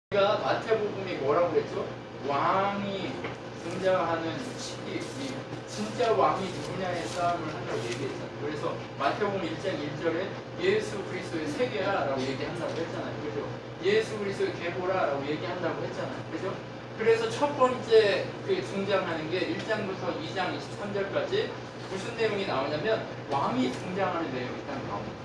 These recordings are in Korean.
우리가 마태복음이 뭐라고 그랬죠? 왕이 등장하는 시기, 진짜 왕이 누구냐의 싸움을 한다고 얘기했잖아요. 그래서 마태복음 1장 1절에 예수 그리스도의 세계야라고 얘기한다고 했잖아요. 그죠? 예수 그리스도의 계보라라고 얘기한다고 했잖아요. 그죠? 그래서 첫 번째 등장하는 게 1장부터 2장 23절까지 무슨 내용이 나오냐면 왕이 등장하는 내용이 딱 나옵니다.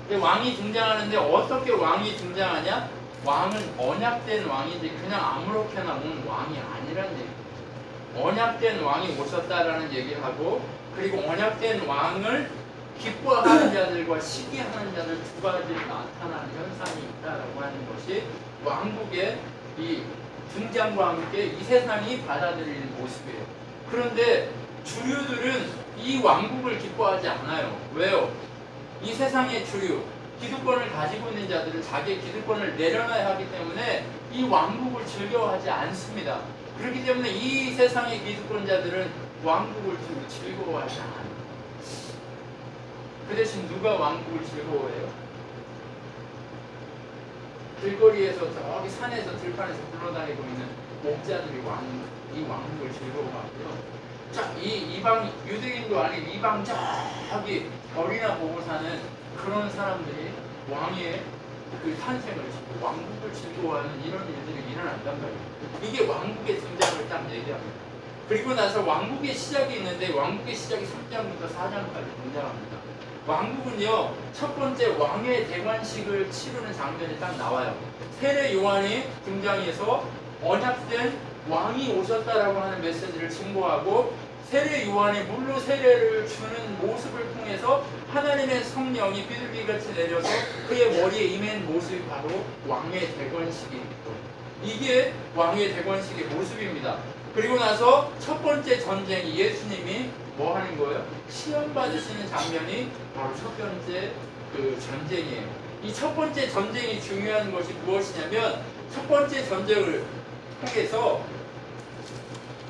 근데 왕이 등장하는데 어떻게 왕이 등장하냐? 왕은 언약된 왕인데 그냥 아무렇게나 온 왕이 아니란 얘기예요. 언약된 왕이 오셨다라는 얘기를 하고, 그리고 언약된 왕을 기뻐하는 자들과 시기하는 자들 두 가지로 나타나는 현상이 있다라고 하는 것이 왕국의 이 등장과 함께 이 세상이 받아들이는 모습이에요. 그런데 주류들은 이 왕국을 기뻐하지 않아요. 왜요? 이 세상의 주류, 기득권을 가지고 있는 자들은 자기의 기득권을 내려놔야 하기 때문에 이 왕국을 즐거워하지 않습니다. 그렇기 때문에 이 세상의 기득권자들은 왕국을 즐거워하지 않아요. 그 대신 누가 왕국을 즐거워해요? 길거리에서 저기 산에서 들판에서 굴러다니고 있는 목자들이 이 왕국을 즐거워하고요. 자, 이 이방 유대인도 아닌 이방 저기 별이나 보고 사는 그런 사람들이 왕의 그 탄생을 짓고 왕국을 즐거워하는 이런 일들이 일어난단 말이에요. 이게 왕국의 등장을 딱 얘기합니다. 그리고 나서 왕국의 시작이 있는데 왕국의 시작이 3장부터 4장까지 등장합니다. 왕국은요, 첫 번째 왕의 대관식을 치르는 장면이 딱 나와요. 세례 요한이 등장해서 언약된 왕이 오셨다라고 하는 메시지를 증거하고, 세례 요한이 물로 세례를 주는 모습을 통해서 하나님의 성령이 비둘기같이 내려서 그의 머리에 임한 모습이 바로 왕의 대관식입니다. 이게 왕의 대관식의 모습입니다. 그리고 나서 첫 번째 전쟁이 예수님이 뭐 하는 거예요? 시험 받으시는 장면이 바로 첫 번째 그 전쟁이에요. 이 첫 번째 전쟁이 중요한 것이 무엇이냐면, 첫 번째 전쟁을 통해서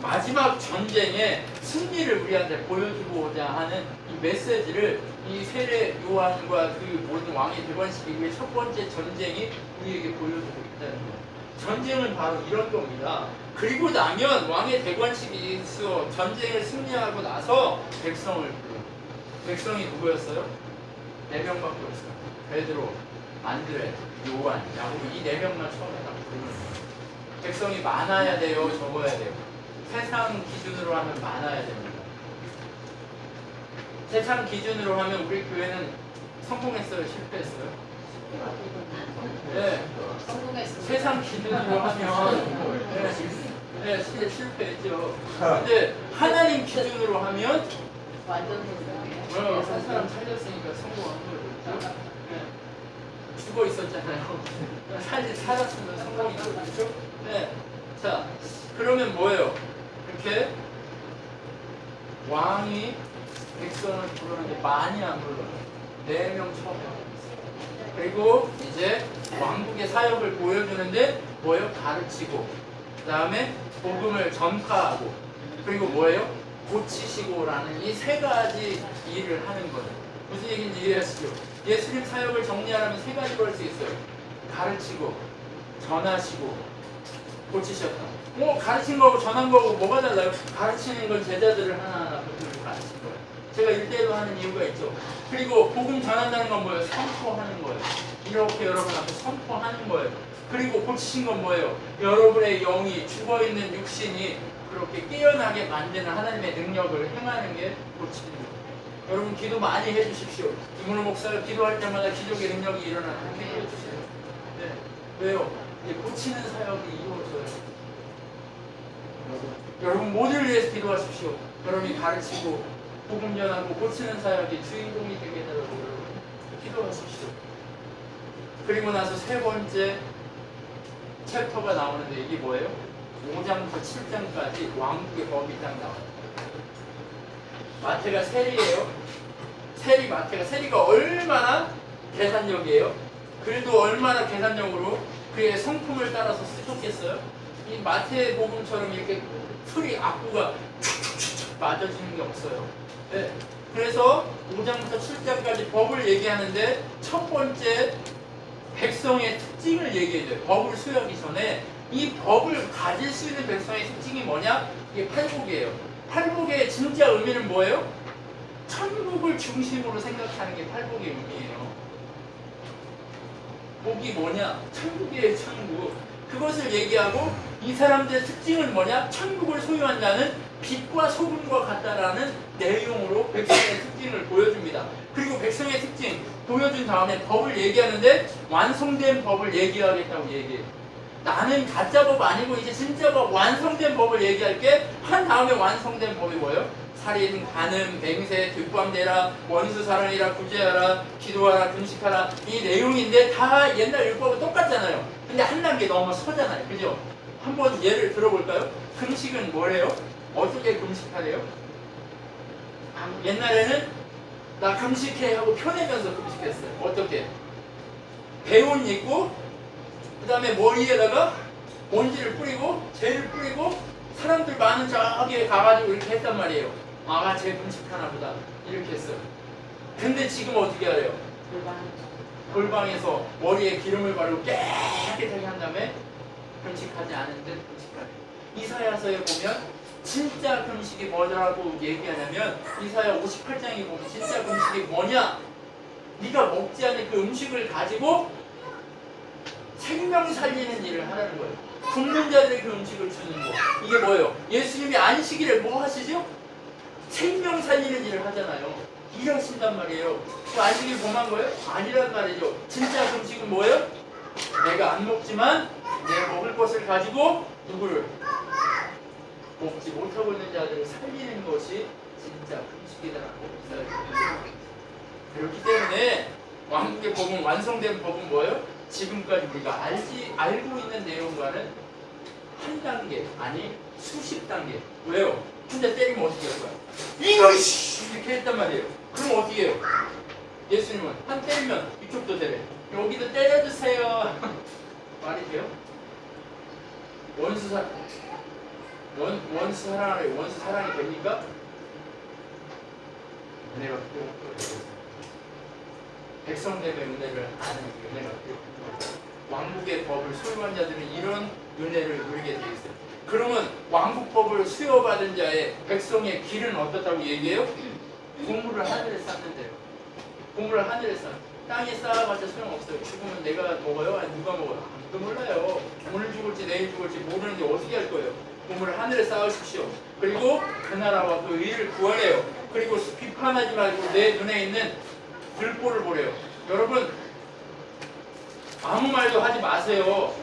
마지막 전쟁의 승리를 우리한테 보여주고자 하는 이 메시지를 이 세례 요한과 그 모든 왕의 대관식 이후의 첫 번째 전쟁이 우리에게 보여주고 있다는 거예요. 전쟁은 바로 이런 겁니다. 그리고 나면 왕의 대관식이 있어 전쟁을 승리하고 나서 백성을 불러요. 백성이 누구였어요? 4명밖에 없어요. 베드로, 안드레, 요한, 야고보, 이 4명만 처음에 딱 부르는 거예요. 백성이 많아야 돼요? 적어야 돼요? 세상 기준으로 하면 많아야 됩니다. 세상 기준으로 하면 우리 교회는 성공했어요? 실패했어요? 네. 성공했어요. 세상 기준으로 하면 네, 실패했죠. 근데 하나님 기준으로 하면 완전 성공이에요. 한 사람 살렸으니까 성공한 거죠. 네. 죽어 있었잖아요. 살았으면 성공이죠. 그렇죠? 네. 자, 그러면 뭐예요? 이렇게 왕이 백성을 부르는데 많이 안 불러요. 4명 처음에. 그리고 이제 왕국의 사역을 보여주는데 뭐예요? 가르치고, 그 다음에 복음을 전파하고, 그리고 뭐예요? 고치시고라는 이 3가지 일을 하는 거예요. 무슨 얘기인지 이해하시죠? 예수님 사역을 정리하려면 3가지로 할 수 있어요. 가르치고, 전하시고, 고치셨다. 뭐 가르친 거하고 전한 거하고 뭐가 달라요? 가르치는 건 제자들을 하나하나 붙들고 가르친 거예요. 제가 1대1로 하는 이유가 있죠. 그리고 복음 전한다는 건 뭐예요? 선포하는 거예요. 이렇게 여러분 앞에 선포하는 거예요. 그리고 고치신 건 뭐예요? 여러분의 영이 죽어있는 육신이 그렇게 깨어나게 만드는 하나님의 능력을 행하는 게 고치는 거예요. 여러분 기도 많이 해주십시오. 이문호 목사가 기도할 때마다 기적의 능력이 일어나는 게 해주세요. 네. 왜요? 고치는 사역이 이루어져요. 여러분 모두를 위해서 기도하십시오. 여러분이 가르치고 복음 전하고 고치는 사역의 주인공이 되게 해달라고 여러분 기도하십시오. 그리고 나서 3번째 챕터가 나오는데 이게 뭐예요? 5장부터 7장까지 왕국의 법이 딱 나와요. 마태가 세리예요. 세리가 얼마나 계산력이에요? 그래도 얼마나 계산력으로 그의 성품을 따라서 쓰셨겠어요? 이 마태복음처럼 이렇게 풀이 악구가 툭툭툭 맞아지는 게 없어요. 네. 그래서 5장부터 7장까지 법을 얘기하는데 첫 번째 백성의 특징을 얘기해줘요. 법을 수여하기 전에 이 법을 가질 수 있는 백성의 특징이 뭐냐? 이게 팔복이에요. 팔복의 진짜 의미는 뭐예요? 천국을 중심으로 생각하는 게 팔복의 의미예요. 복이 뭐냐? 천국이에요, 천국. 그것을 얘기하고 이 사람들의 특징은 뭐냐? 천국을 소유한 자는 빛과 소금과 같다라는 내용으로 백성의 특징을 보여줍니다. 그리고 백성의 특징 보여준 다음에 법을 얘기하는데 완성된 법을 얘기하겠다고 얘기해요. 나는 가짜 법 아니고 이제 진짜 법, 완성된 법을 얘기할게. 한 다음에 완성된 법이 뭐예요? 살인, 간음, 맹세, 득범대라, 원수 사랑이라, 구제하라, 기도하라, 금식하라, 이 내용인데 다 옛날 율법은 똑같잖아요. 근데 한 단계 넘어서잖아요. 그죠? 한번 예를 들어볼까요? 금식은 뭐래요? 어떻게 금식하래요? 옛날에는 나 금식해 하고 펴내면서 금식했어요. 어떻게? 배운 입고 그 다음에 머리에다가 먼지를 뿌리고 재를 뿌리고 사람들 많은 저기에 가가지고 이렇게 했단 말이에요. 아, 쟤 금식하나 보다 이렇게 했어요. 근데 지금 어떻게 하래요? 골방에서 머리에 기름을 바르고 깨끗하게 한 다음에 금식하지 않은 듯 금식하래요. 이사야서에 보면 진짜 금식이 뭐라고 얘기하냐면 이사야 58장에 보면 진짜 금식이 뭐냐? 네가 먹지 않은 그 음식을 가지고 생명 살리는 일을 하라는 거예요. 굶는 자들에게 그 음식을 주는 거. 이게 뭐예요? 예수님이 안식일에 뭐 하시죠? 생명 살리는 일을 하잖아요. 일하신단 말이에요. 그 안식일 범한 거예요? 아니란 말이죠. 진짜 금식은 뭐예요? 내가 안 먹지만 내가 먹을 것을 가지고 누구를? 먹지 못하고 있는 자들을 살리는 것이 진짜 금식이다라고 이사야서. 그렇기 때문에 왕국의 법은 완성된 법은 뭐예요? 지금까지 우리가 알고 있는 내용과는 한 단계, 아니 수십 단계. 왜요? 혼자 때리면 어떻게 할 거야? 이것이! 이렇게 했단 말이에요. 그럼 어떻게 해요? 예수님은 한 때리면 이쪽도 때려. 여기도 때려주세요. 말이 돼요? 원수 사랑하래. 원수 사랑이 됩니까? 은혜가 필요해요. 백성 때문에 은혜를 아는 은혜가 필요해요. 왕국의 법을 소유한 자들은 이런 은혜를 누리게 되어 있어요. 그러면 왕국법을 수여받은 자의 백성의 길은 어떻다고 얘기해요? 보물을 하늘에 쌓는데요. 보물을 하늘에 쌓는. 땅에 쌓아봤자 소용없어요. 죽으면 내가 먹어요? 아니 누가 먹어요? 아무도 몰라요. 오늘 죽을지 내일 죽을지 모르는데 어떻게 할 거예요? 보물을 하늘에 쌓으십시오. 그리고 그 나라와 그 의를 구하래요. 그리고 비판하지 말고 내 눈에 있는 들보를 보래요. 여러분 아무 말도 하지 마세요.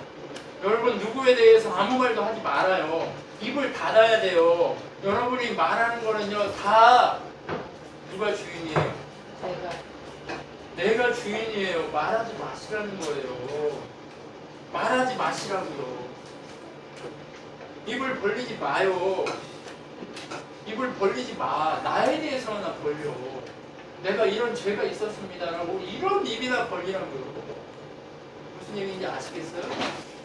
여러분 누구에 대해서 아무 말도 하지 말아요. 입을 닫아야 돼요. 여러분이 말하는 거는요 다 누가 주인이에요? 내가 주인이에요. 말하지 마시라는 거예요. 말하지 마시라고요. 입을 벌리지 마요. 입을 벌리지 마. 나에 대해서나 벌려. 내가 이런 죄가 있었습니다라고 이런 입이나 벌리라고요. 무슨 얘기인지 아시겠어요?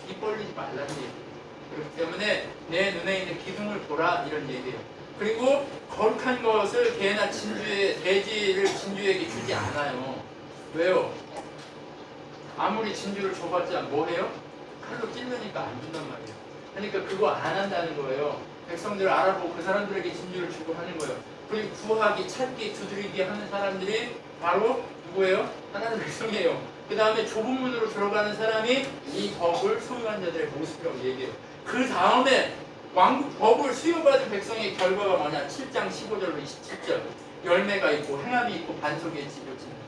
입 벌리지 말라는 얘기예요. 그렇기 때문에 내 눈에 있는 기둥을 보라 이런 얘기예요. 그리고 거룩한 것을 개나 돼지를 진주에게 주지 않아요. 왜요? 아무리 진주를 줘봤자 뭐해요? 칼로 찔르니까 안 준단 말이에요. 그러니까 그거 안 한다는 거예요. 백성들을 알아보고 그 사람들에게 진주를 주고 하는 거예요. 그리고 구하기, 찾기, 두드리기 하는 사람들이 바로 누구예요? 하나님 백성이에요. 그 다음에 좁은 문으로 들어가는 사람이 이 법을 소유한 자들의 모습이라고 얘기해요. 그 다음에 왕국 법을 수여받은 백성의 결과가 뭐냐? 7장 15절로 27절. 열매가 있고 행함이 있고 반석에 집어지는 거예요.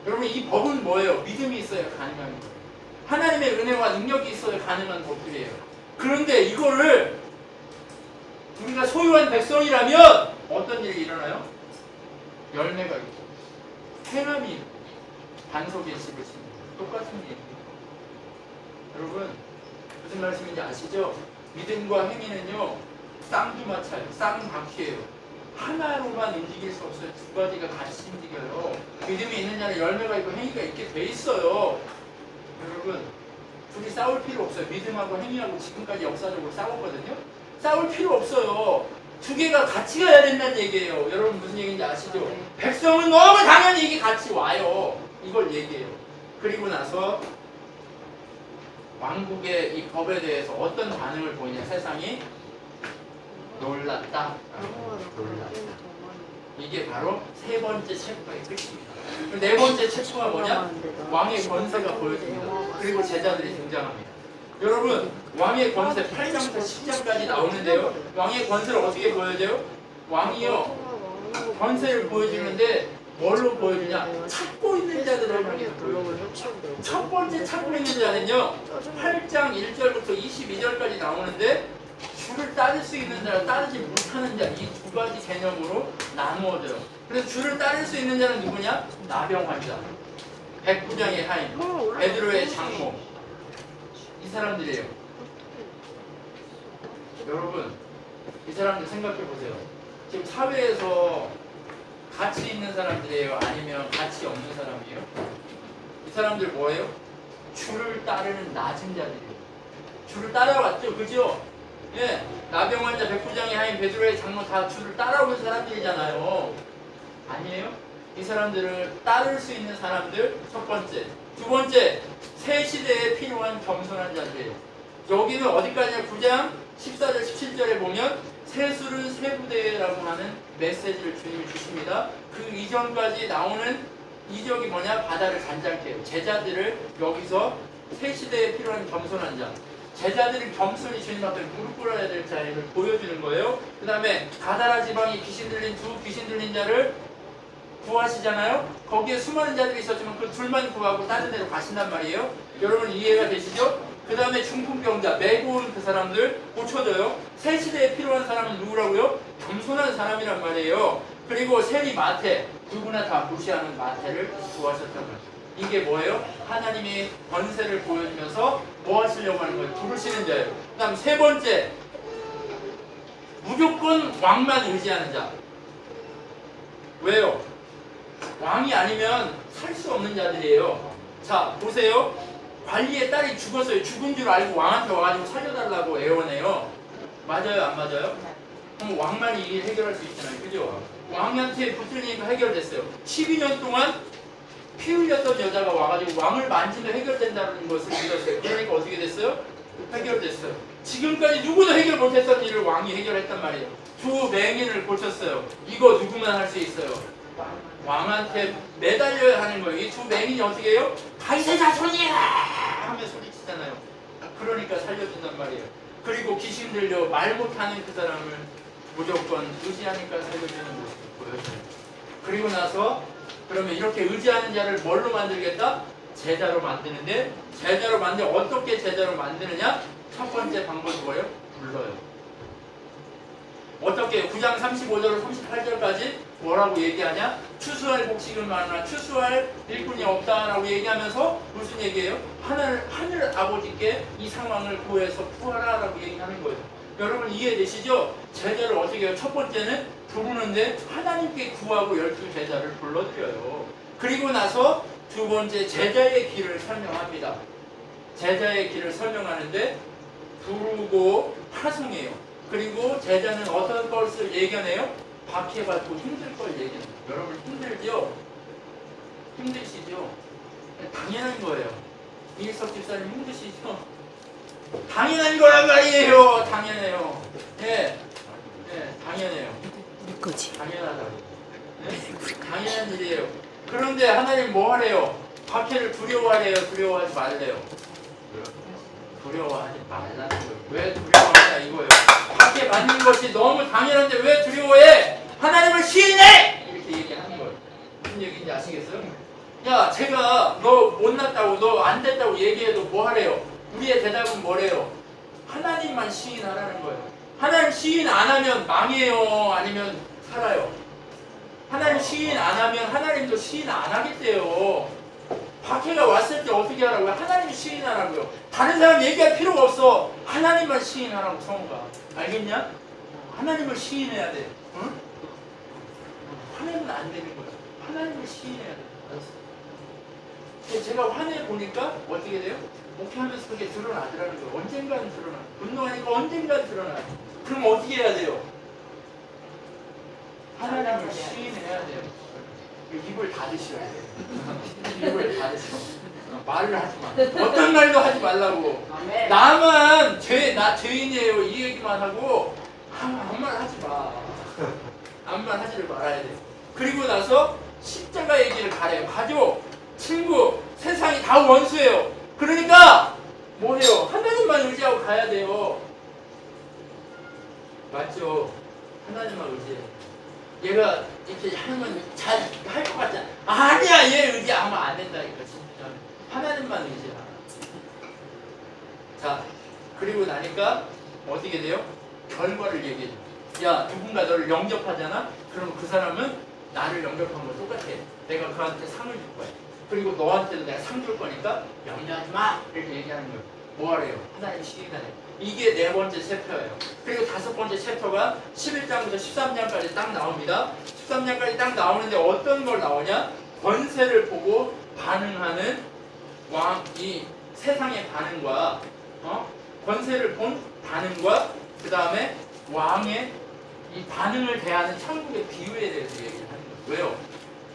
여러분 이 법은 뭐예요? 믿음이 있어야 가능한 거예요. 하나님의 은혜와 능력이 있어야 가능한 법들이에요. 그런데 이거를 우리가 소유한 백성이라면 어떤 일이 일어나요? 열매가 있고 행함이 있고 반석에 집을 짓는 거예요. 똑같은 얘기예요. 여러분 무슨 말씀인지 아시죠? 믿음과 행위는요 쌍두마차예요. 쌍바퀴예요. 하나로만 움직일 수 없어요. 두 가지가 같이 움직여요. 믿음이 있는 자는 열매가 있고 행위가 있게 돼 있어요. 여러분 둘이 싸울 필요 없어요. 믿음하고 행위하고 지금까지 역사적으로 싸웠거든요. 싸울 필요 없어요. 두 개가 같이 가야 된다는 얘기예요. 여러분 무슨 얘기인지 아시죠? 백성은 너무 당연히 이게 같이 와요. 이걸 얘기해요. 그리고 나서 왕국의 이 법에 대해서 어떤 반응을 보이냐. 세상이 놀랐다. 놀랐다. 이게 바로 세 번째 챕터의 끝입니다. 네 번째 챕터가 뭐냐? 왕의 권세가 보여집니다. 그리고 제자들이 등장합니다. 여러분, 왕의 권세 8장부터 10장까지 나오는데요. 왕의 권세를 어떻게 보여줘요? 왕이요, 권세를 보여주는데 뭘로 보여주냐? 찾고 있는 자들을 향해서 보여줘요. 첫 번째 찾고 있는 자는요, 8장 1절부터 22절까지 나오는데 주를 따를 수 있는 자와 따르지 못하는 자, 이 두 가지 개념으로 나누어져요. 그래서 주를 따를 수 있는 자는 누구냐? 나병 환자, 백부장의 하인, 베드로의 장모, 이 사람들이에요. 여러분, 이 사람들 생각해 보세요. 지금 사회에서 가치 있는 사람들이에요? 아니면 가치 없는 사람이에요? 이 사람들 뭐예요? 주를 따르는 낮은 자들이에요. 주를 따라왔죠, 그죠? 예, 나병 환자, 백부장의 하인, 베드로의 장모 다 주를 따라오는 사람들이잖아요. 아니에요? 이 사람들을 따를 수 있는 사람들, 첫 번째. 두 번째, 새 시대에 필요한 겸손한 자들이에요. 여기는 어디까지냐? 9장 14절 17절에 보면 세술은 세부대라고 하는 메시지를 주님이 주십니다. 그 이전까지 나오는 이적이 뭐냐? 바다를 잔잔케 해요. 제자들을 여기서 새 시대에 필요한 겸손한 자, 제자들이 겸손히 주님 앞에 무릎 꿇어야 될 자를 보여주는 거예요. 그 다음에 가다라 지방이 귀신 들린 두 귀신 들린 자를 구하시잖아요. 거기에 수많은 자들이 있었지만 그 둘만 구하고 다른 데로 가신단 말이에요. 여러분 이해가 되시죠? 그 다음에 중풍병자, 메고 온 그 사람들 고쳐져요. 새 시대에 필요한 사람은 누구라고요? 겸손한 사람이란 말이에요. 그리고 세리 마태, 누구나 다 무시하는 마태를 구하셨단 말이에요. 이게 뭐예요? 하나님이 권세를 보여주면서 뭐 하시려고 하는 거예요? 부르시는 자예요. 그 다음 세 번째, 무조건 왕만 의지하는 자. 왜요? 왕이 아니면 살 수 없는 자들이에요. 자, 보세요. 관리의 딸이 죽었어요. 죽은 줄 알고 왕한테 와가지고 살려달라고 애원해요. 맞아요? 안 맞아요? 그럼 왕만이 이 일 해결할 수 있잖아요. 그죠? 왕한테 붙들리니까 해결됐어요. 12년 동안 피 흘렸던 여자가 와가지고 왕을 만지면 해결된다는 것을 믿었어요. 그러니까 어떻게 됐어요? 해결됐어요. 지금까지 누구도 해결 못했던 일을 왕이 해결했단 말이에요. 두 맹인을 고쳤어요. 이거 누구만 할 수 있어요? 왕한테 매달려야 하는 거예요. 이 두 맹인이 어떻게 해요? 가이세자 소리야! 하며 소리치잖아요. 그러니까 살려준단 말이에요. 그리고 귀신 들려 말 못하는 그 사람을 무조건 의지하니까 살려주는 모습을 보여줘요. 그리고 나서 그러면 이렇게 의지하는 자를 뭘로 만들겠다? 제자로 만드는데, 제자로 만들 어떻게 제자로 만드느냐? 첫 번째 방법이 뭐예요? 불러요. 어떻게 9장 35절로 38절까지 뭐라고 얘기하냐? 추수할 곡식은 많으나 추수할 일꾼이 없다라고 얘기하면서 무슨 얘기예요? 하늘 아버지께 이 상황을 구해서 구하라라고 얘기하는 거예요. 여러분 이해되시죠? 제자를 어떻게 해요? 첫 번째는 부르는데 하나님께 구하고 12제자를 불러드려요. 그리고 나서 두 번째 제자의 길을 설명합니다. 제자의 길을 설명하는데 부르고 파송해요. 그리고 제자는 어떤 것을 예견해요? 박해받고 힘들 걸 예견해요. 여러분 힘들죠? 힘드시죠? 당연한 거예요. 이일석 집사님 힘드시죠? 당연한 거란 말이에요. 당연해요. 네, 당연해요. 당연하다고. 네? 당연한 일이에요. 그런데 하나님 뭐 하래요? 박해를 두려워하래요? 두려워하지 말래요? 두려워하지 말라는 거예요. 왜 두려워하냐 이거예요. 박해 받는 것이 너무 당연한데 왜 두려워해? 하나님을 시인해! 이렇게 얘기하는 거예요. 무슨 얘기인지 아시겠어요? 야, 제가 너 못났다고 너 안 됐다고 얘기해도 뭐 하래요? 우리의 대답은 뭐래요? 하나님만 시인하라는 거예요. 하나님 시인 안 하면 망해요? 아니면 살아요? 하나님 시인 안 하면 하나님도 시인 안 하겠대요. 박해가 왔을 때 어떻게 하라고요? 하나님 시인하라고요. 다른 사람 얘기할 필요가 없어. 하나님만 시인하라고 성우가. 알겠냐? 하나님을 시인해야 돼. 응? 화내면 안 되는 거야. 하나님을 시인해야 돼. 알았어? 제가 화내 보니까 어떻게 돼요? 목회하면서 그게 드러나더라는 거예요. 언젠가는 드러나. 분노하니까 언젠가는 드러나. 그럼 어떻게 해야 돼요? 하나님을 시인해야 돼요. 입을 닫으셔야 돼. 입을 닫으셔. 말을 하지 마. 어떤 말도 하지 말라고. 아멘. 나만 나 죄인이에요 이 얘기만 하고 아무 말 하지 마. 아무 말 하지를 말아야 돼. 그리고 나서 십자가 얘기를 가래요. 가족, 친구, 세상이 다 원수예요. 그러니까 뭐해요? 하나님만 의지하고 가야 돼요. 맞죠? 하나님만 의지해. 얘가 이렇게 하면 잘 할 것 같잖아. 아니야, 얘 의지하면 안 된다니까 진짜. 하나님만 의지하라. 자, 그리고 나니까 어떻게 돼요? 결과를 얘기해 줘. 야, 누군가 너를 영접하잖아? 그럼 그 사람은 나를 영접한 거 똑같아. 내가 그한테 상을 줄 거야. 그리고 너한테도 내가 상 줄 거니까 염려하지 마! 이렇게 얘기하는 거예요. 뭐 하래요? 하나님 시기간에. 이게 네 번째 챕터예요. 그리고 다섯 번째 챕터가 11장부터 13장까지 딱 나옵니다. 13장까지 딱 나오는데 어떤 걸 나오냐? 권세를 보고 반응하는 이 세상의 반응과 권세를 본 반응과 그 다음에 왕의 이 반응을 대하는 천국의 비유에 대해서 얘기를 하는 거예요. 왜요?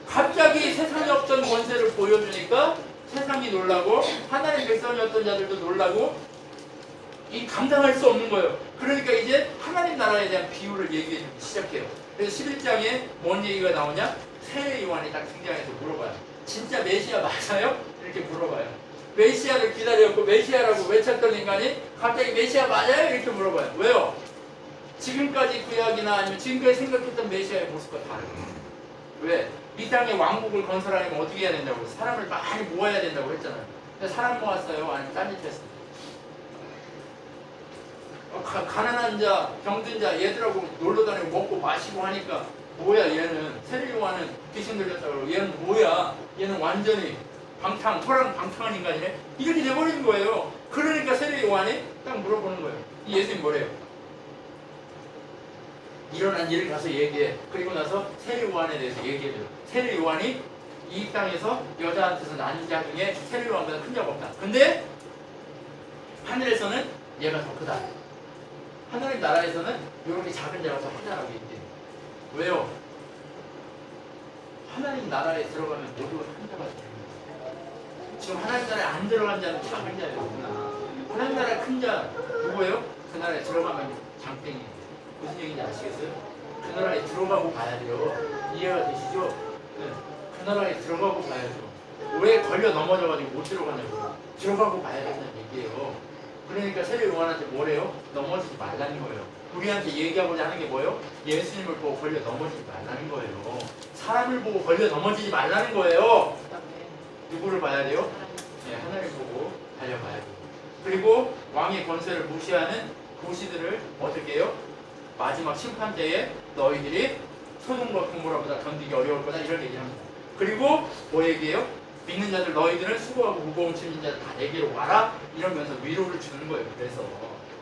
갑자기 세상에 없던 권세를 보여주니까 세상이 놀라고 하나님 백성이었던 자들도 놀라고 이 감당할 수 없는 거예요. 그러니까 이제 하나님 나라에 대한 비유를 얘기해 주기 시작해요. 그래서 11장에 뭔 얘기가 나오냐? 세례 요한이 딱 등장해서 물어봐요. 진짜 메시아 맞아요? 이렇게 물어봐요. 메시아를 기다렸고 메시아라고 외쳤던 인간이 갑자기 메시아 맞아요? 이렇게 물어봐요. 왜요? 지금까지 구약이나 아니면 지금까지 생각했던 메시아의 모습과 다른 거예요. 왜? 이 땅에 왕국을 건설하려면 어떻게 해야 된다고? 사람을 많이 모아야 된다고 했잖아요. 근데 사람 모았어요? 아니면 딴짓 했어요? 가난한 자, 병든 자 얘들하고 놀러 다니고 먹고 마시고 하니까 뭐야 얘는 세례 요한은 귀신 들렸다고 그러고 얘는 뭐야 얘는 완전히 호랑방탕한 인간이네 이렇게 돼버리는 거예요. 그러니까 세례 요한이 딱 물어보는 거예요. 이 예수님 뭐래요? 일어난 일을 가서 얘기해. 그리고 나서 세례 요한에 대해서 얘기해줘요. 세례 요한이 이 땅에서 여자한테서 낳은 자 중에 세례 요한보다 큰 자가 없다. 근데 하늘에서는 얘가 더 크다. 하나님 나라에서는 이렇게 작은 자가 더 크다라고 얘기해요. 왜요? 하나님 나라에 들어가면 모두가 큰 자가 되는 거예요. 지금 하나님 나라에 안 들어간 자는 작은 자예요. 하나님 나라에 큰 자 누구예요? 그 나라에 들어가면 장땡이에요. 무슨 얘기인지 아시겠어요? 그 나라에 들어가고 가야 돼요. 이해가 되시죠? 네. 그 나라에 들어가고 가야죠. 왜 걸려 넘어져가지고 못 들어가냐고. 들어가고 가야 된다는 얘기예요. 그러니까 세례 요한한테 뭐래요? 넘어지지 말라는 거예요. 우리한테 얘기하고자 하는 게 뭐예요? 예수님을 보고 걸려 넘어지지 말라는 거예요. 사람을 보고 걸려 넘어지지 말라는 거예요. 누구를 봐야 돼요? 네, 하나님 보고 달려가야 돼요. 그리고 왕의 권세를 무시하는 도시들을 어떻게 해요? 마지막 심판 때에 너희들이 소돔과 고모라보다 견디기 어려울 거다 이런 얘기합니다. 그리고 뭐 얘기해요? 믿는 자들 너희들은 수고하고 무거운 짐진 자들 다 내게로 와라 이러면서 위로를 주는 거예요. 그래서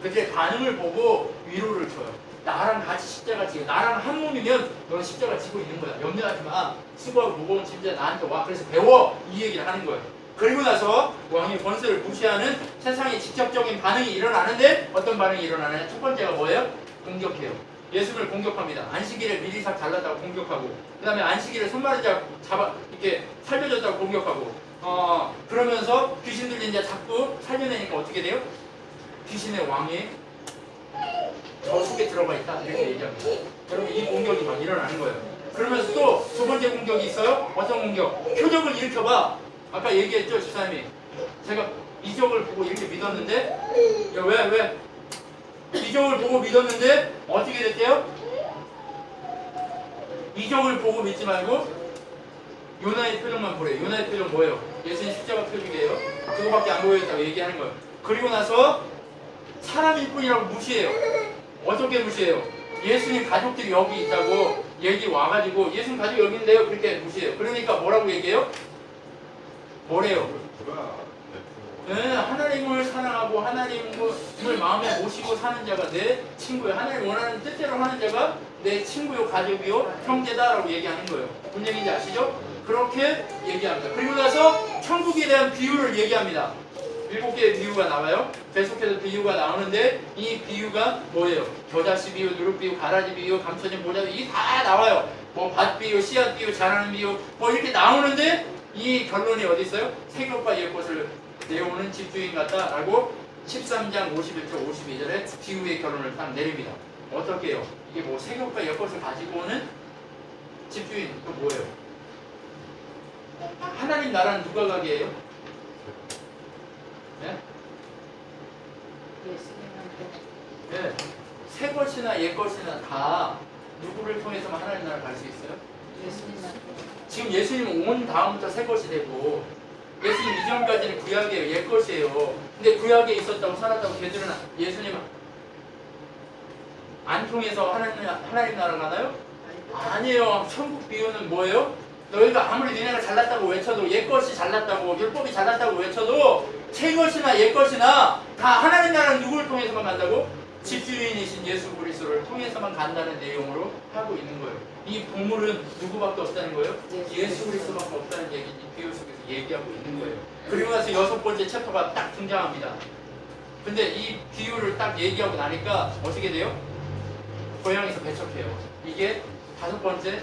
그때 반응을 보고 위로를 줘요. 나랑 같이 십자가 지고 나랑 한 몸이면 너는 십자가 지고 있는 거야. 염려하지 마. 수고하고 무거운 짐진 자 나한테 와. 그래서 배워 이 얘기를 하는 거예요. 그리고 나서 왕의 권세를 무시하는 세상의 직접적인 반응이 일어나는데 어떤 반응이 일어나느냐? 첫 번째가 뭐예요? 공격해요. 예수를 공격합니다. 안식일에 미리 삭 잘랐다고 공격하고, 그 다음에 안식일에 손마른 자 이렇게 살려줬다고 공격하고, 그러면서 귀신 들린 자 자꾸 살려내니까 어떻게 돼요? 귀신의 왕이 저 속에 들어가 있다 이렇게 얘기합니다. 여러분 이 공격이 막 일어나는 거예요. 그러면서 또 두 번째 공격이 있어요. 어떤 공격? 표적을 일으켜봐. 아까 얘기했죠 집사님이. 제가 이적을 보고 이렇게 믿었는데 왜? 이적을 보고 믿었는데 어떻게 됐대요? 이적을 보고 믿지 말고 요나의 표정만 보래요. 요나의 표정 뭐예요? 예수님 십자가 표적이에요. 그거밖에 안 보여줬다고 얘기하는 거예요. 그리고 나서 사람일 뿐이라고 무시해요. 어떻게 무시해요? 예수님 가족들이 여기 있다고 얘기 와가지고 예수님 가족이 여기 있는데요 그렇게 무시해요. 그러니까 뭐라고 얘기해요? 뭐래요? 네, 하나님을 사랑하고 하나님을 마음에 모시고 사는 자가 내 친구요. 하나님 원하는 뜻대로 하는 자가 내 친구요, 가족이요, 형제다라고 얘기하는 거예요. 무슨 얘기인지 아시죠? 그렇게 얘기합니다. 그리고 나서 천국에 대한 비유를 얘기합니다. 7개의 비유가 나와요. 계속해서 비유가 나오는데 이 비유가 뭐예요? 겨자씨 비유, 누룩 비유, 가라지 비유, 감춰진 모자 비유 이게 다 나와요. 뭐 밭 비유, 씨앗 비유, 자라는 비유 뭐 이렇게 나오는데 이 결론이 어디 있어요? 색옷과 옛것을 내오는 집주인 같다라고 13장 51절 52절에 비유의 결론을 딱 내립니다. 어떻게 해요? 이게 뭐 색옷과 옛것을 가지고 오는 집주인 또 뭐예요? 하나님 나라는 누가 가게 해요? 네? 예수님한테 네. 새 것이나 옛 것이나 다 누구를 통해서만 하나님 나라 갈 수 있어요? 예수님한테 지금 예수님은 온 다음부터 새 것이 되고 예수님 이전까지는 구약이에요. 옛 것이에요. 근데 구약에 있었다고 살았다고 걔들은 예수님 안 통해서 하나님 나라 가나요? 아니에요. 천국 비유는 뭐예요? 너희가 아무리 너네가 잘났다고 외쳐도 옛 것이 잘났다고 율법이 잘났다고 외쳐도 새 것이나 옛 것이나 다 하나님 나라는 누구를 통해서만 간다고? 집주인이신 예수 그리스도를 통해서만 간다는 내용으로 하고 있는 거예요. 이 보물은 누구밖에 없다는 거예요? 예수 그리스도밖에 없다는 얘기, 이 비유 속에서 얘기하고 있는 거예요. 그리고 나서 6번째 챕터가 딱 등장합니다. 근데 이 비유를 딱 얘기하고 나니까 어떻게 돼요? 고향에서 배척해요. 이게 5번째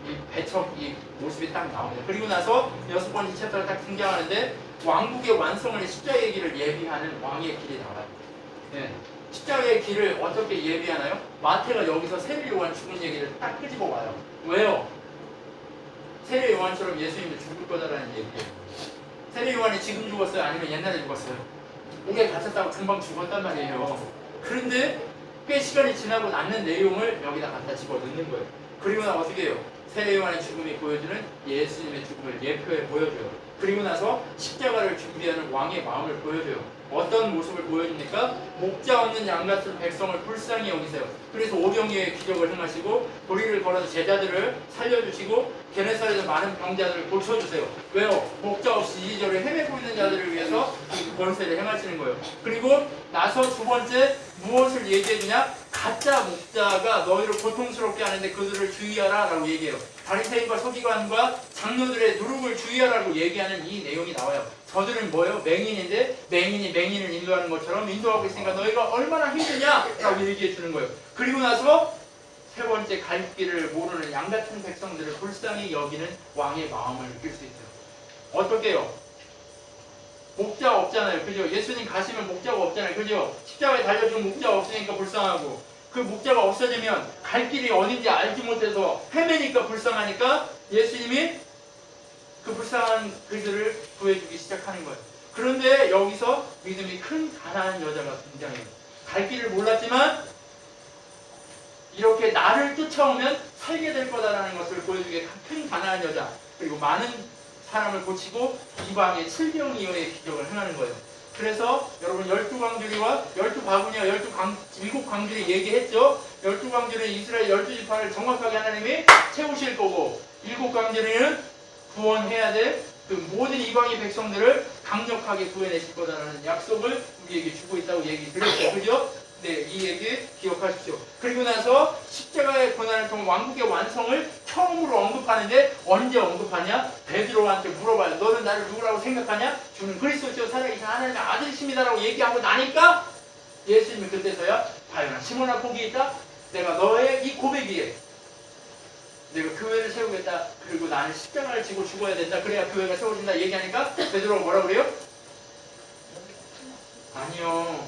이 배척 이 모습이 딱 나옵니다. 그리고 나서 6번째 챕터가 딱 등장하는데 왕국의 완성을 십자가의 길을 예비하는 왕의 길이 나와요. 네. 십자가의 길을 어떻게 예비하나요? 마태가 여기서 세례 요한 죽은 얘기를 딱 끄집어 와요. 왜요? 세례 요한처럼 예수님이 죽을 거다라는 얘기예요. 세례 요한이 지금 죽었어요? 아니면 옛날에 죽었어요? 옥에 갇혔다고 금방 죽었단 말이에요. 그런데 꽤 시간이 지나고 낳는 내용을 여기다 갖다 집어넣는 거예요. 그리고 나서 어떻게 해요? 세례 요한의 죽음이 보여주는 예수님의 죽음을 예표해 보여줘요. 그리고 나서 십자가를 준비하는 왕의 마음을 보여줘요. 어떤 모습을 보여줍니까? 목자 없는 양 같은 백성을 불쌍히 여기세요. 그래서 오병이어의 기적을 행하시고 도리를 걸어서 제자들을 살려주시고 게네사렛에서 많은 병자들을 고쳐주세요. 왜요? 목자 없이 이리저리 헤매고 있는 자들을 위해서 이 권세를 행하시는 거예요. 그리고 나서 두 번째 무엇을 얘기해주냐? 가짜 목자가 너희를 고통스럽게 하는데 그들을 주의하라 라고 얘기해요. 바리새인과 서기관과 장로들의 누룩을 주의하라고 얘기하는 이 내용이 나와요. 저들은 뭐예요? 맹인인데 맹인이 맹인을 인도하는 것처럼 인도하고 있으니까 너희가 얼마나 힘드냐? 라고 얘기해 주는 거예요. 그리고 나서 세 번째 갈 길을 모르는 양같은 백성들을 불쌍히 여기는 왕의 마음을 느낄 수 있어요. 어떻게 해요? 목자가 없잖아요. 그죠? 예수님 가시면 목자가 없잖아요. 그죠? 십자가에 달려주면 목자가 없으니까 불쌍하고 그 목자가 없어지면 갈 길이 어딘지 알지 못해서 헤매니까 불쌍하니까 예수님이 그 불쌍한 그들을 구해주기 시작하는 거예요. 그런데 여기서 믿음이 큰 가난한 여자가 등장해요. 갈 길을 몰랐지만 이렇게 나를 쫓아오면 살게 될 거다라는 것을 보여주기에 큰 가난한 여자 그리고 많은 사람을 고치고 이방의 7병이어의 기적을 행하는 거예요. 그래서 여러분 12광주리와 12바구니와 7광주리 얘기했죠. 12광주리는 이스라엘 12지파를 정확하게 하나님이 채우실 거고 7광주리는 구원해야 될 그 모든 이방의 백성들을 강력하게 구해내실 거다라는 약속을 우리에게 주고 있다고 얘기 드렸죠. 그죠? 네, 이 얘기 기억하십시오. 그리고 나서 십자가의 고난을 통해 왕국의 완성을 처음으로 언급하는데 언제 언급하냐? 베드로한테 물어봐요. 너는 나를 누구라고 생각하냐? 주는 그리스도시요 살아계신 하나님의 아들이십니다라고 얘기하고 나니까 예수님이 그때서야 과연 시몬아 거기 있다? 내가 너의 이 고백 위에 내가 교회를 세우겠다. 그리고 나는 십자가를 지고 죽어야 된다. 그래야 교회가 세워진다. 얘기하니까 베드로가 뭐라 그래요? 아니요.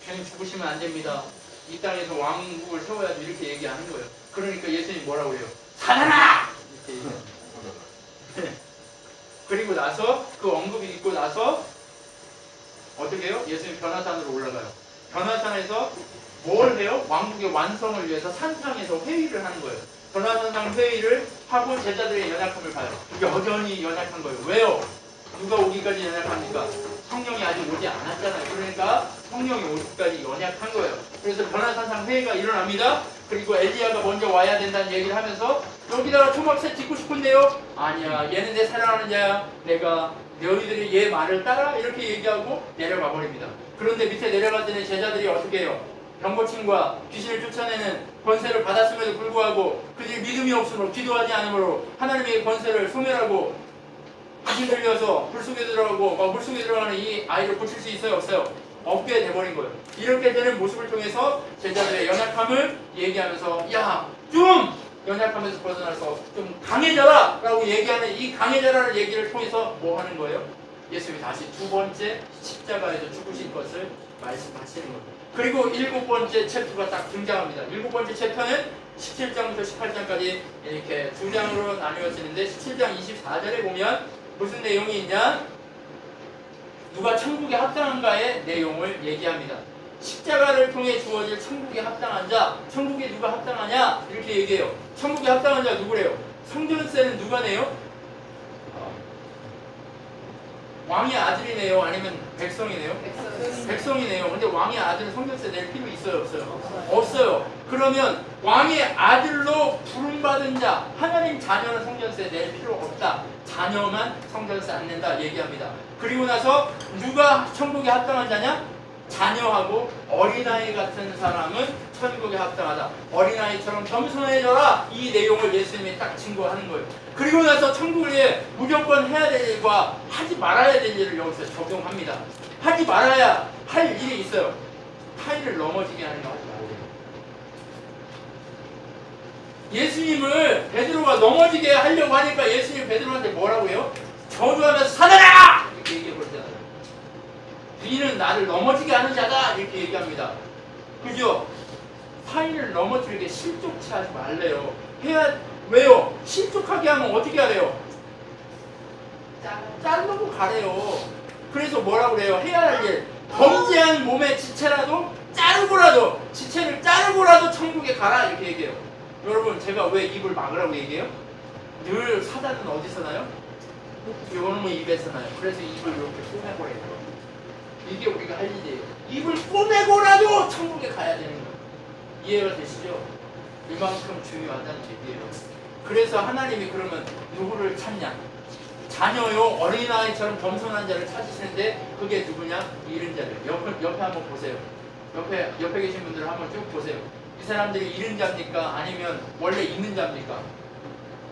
괜히 죽으시면 안 됩니다. 이 땅에서 왕국을 세워야지 이렇게 얘기하는 거예요. 그러니까 예수님이 뭐라고 해요? 사단아! 이렇게 얘기하는 거예요. 그리고 나서 그 언급이 있고 나서 어떻게 해요? 예수님 변화산으로 올라가요. 변화산에서 뭘 해요? 왕국의 완성을 위해서 산상에서 회의를 하는 거예요. 변화산상 회의를 하고 제자들의 연약함을 봐요. 여전히 연약한 거예요. 왜요? 누가 오기까지 연약합니까? 성령이 아직 오지 않았잖아요. 그러니까 성령이 오기까지 연약한 거예요. 그래서 변화산상 회의가 일어납니다. 그리고 엘리야가 먼저 와야 된다는 얘기를 하면서 여기다가 초막새 짓고 싶은데요? 아니야. 얘는 내 사랑하는 자야. 내가 너희들이 얘 말을 따라 이렇게 얘기하고 내려가 버립니다. 그런데 밑에 내려갈 때는 제자들이 어떻게 해요? 병고침과 귀신을 쫓아내는 권세를 받았음에도 불구하고 그들이 믿음이 없으므로 기도하지 않으므로 하나님의 권세를 소멸하고 귀신 들려서 불속에 들어가고 물속에 들어가는 이 아이를 고칠 수 있어요? 없어요? 없게 돼버린 거예요. 이렇게 되는 모습을 통해서 제자들의 연약함을 얘기하면서 야! 좀! 연약함에서 벗어나서 좀 강해져라 라고 얘기하는 이 강해져라는 얘기를 통해서 뭐 하는 거예요? 예수님이 다시 두 번째 십자가에서 죽으신 것을 말씀하시는 거예요. 그리고 일곱 번째 챕터가 딱 등장합니다. 일곱 번째 챕터는 17장부터 18장까지 이렇게 두 장으로 나뉘어지는데 17장 24절에 보면 무슨 내용이 있냐? 누가 천국에 합당한가의 내용을 얘기합니다. 십자가를 통해 주어질 천국에 합당한 자, 천국에 누가 합당하냐? 이렇게 얘기해요. 천국에 합당한 자 누구래요? 성전세는 누가 내요? 왕의 아들이네요? 아니면 백성이네요? 백성이네요. 근데 왕의 아들은 성전세 낼 필요 있어요? 없어요? 없어요. 그러면 왕의 아들로 부름받은 자, 하나님 자녀는 성전세 낼 필요 없다. 자녀만 성전세 안 낸다 얘기합니다. 그리고 나서 누가 천국에 합당한 자냐? 자녀하고 어린아이 같은 사람은 천국에 합당하다. 어린아이처럼 겸손해져라. 이 내용을 예수님이 딱 증거하는 거예요. 그리고 나서 천국에 무조건 해야 될 일과 하지 말아야 될 일을 여기서 적용합니다. 하지 말아야 할 일이 있어요. 타인을 넘어지게 하는 거 하지 말아요. 예수님을 베드로가 넘어지게 하려고 하니까 예수님 베드로한테 뭐라고 해요? 저주하면서 사단아! 이렇게 얘기해 버리잖아요. 너희는 나를 넘어지게 하는 자다 이렇게 얘기합니다. 그죠? 타인을 넘어뜨리게 실족치 하지 말래요. 왜요? 실족하게 하면 어떻게 하래요? 자르고 가래요. 그래서 뭐라고 그래요? 해야 할 일, 범죄한 몸의 지체라도 자르고라도, 지체를 자르고라도 천국에 가라 이렇게 얘기해요. 여러분, 제가 왜 입을 막으라고 얘기해요? 늘 사단은 어디서 나요? 요놈의 입에서 나요. 그래서 입을 이렇게 꼬매버려요. 이게 우리가 할 일이에요. 입을 꼬매고라도 천국에 가야 되는 거예요. 이해가 되시죠? 이만큼 중요하다는 얘기예요. 그래서 하나님이 그러면 누구를 찾냐? 자녀요, 어린아이처럼 겸손한 자를 찾으시는데 그게 누구냐? 잃은 자들. 옆에 한번 보세요. 옆에 계신 분들을 한번 쭉 보세요. 이 사람들이 잃은 자입니까? 아니면 원래 있는 자입니까?